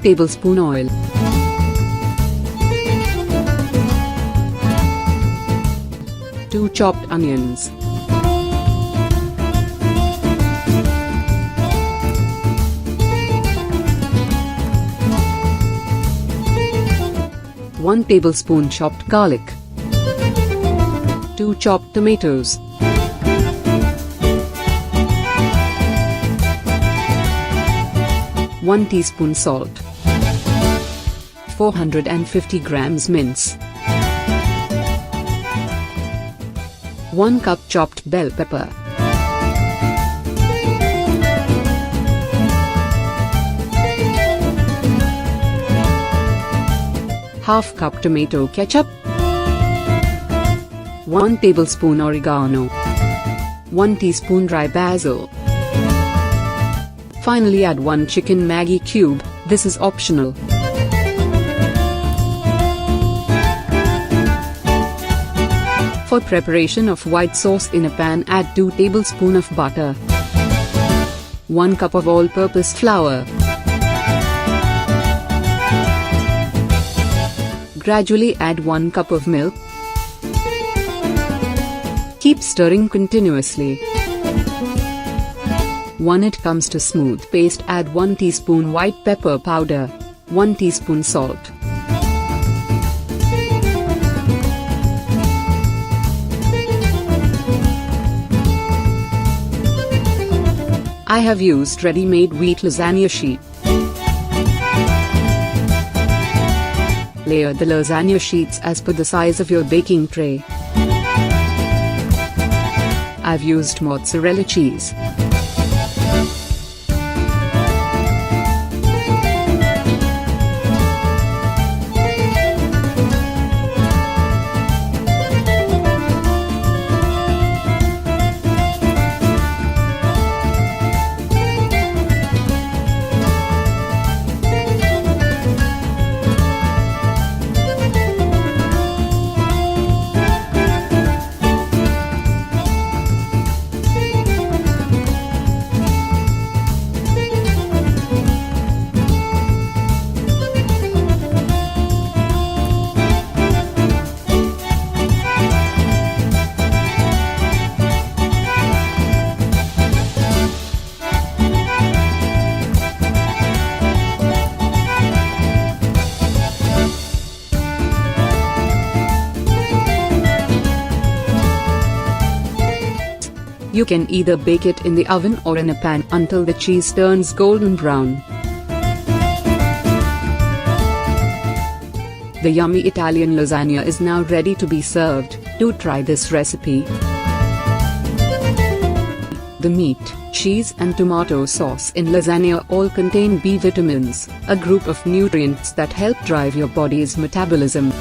2 tablespoon oil. Two chopped onions. One tablespoon chopped garlic. 2 chopped tomatoes. 1 teaspoon salt. 450 grams mince. 1 cup chopped bell pepper. Half cup tomato ketchup. 1 tablespoon oregano. 1 teaspoon dry basil. Finally add 1 chicken Maggi cube, this is optional. For preparation of white sauce in a pan, add 2 tablespoons of butter. 1 cup of all-purpose flour. Gradually add 1 cup of milk. Keep stirring continuously. When it comes to smooth paste, add 1 teaspoon white pepper powder, 1 teaspoon salt. I have used ready-made wheat lasagna sheet. Layer the lasagna sheets as per the size of your baking tray. I've used mozzarella cheese. You can either bake it in the oven or in a pan until the cheese turns golden brown. The yummy Italian lasagna is now ready to be served. Do try this recipe. The meat, cheese and tomato sauce in lasagna all contain B vitamins, a group of nutrients that help drive your body's metabolism.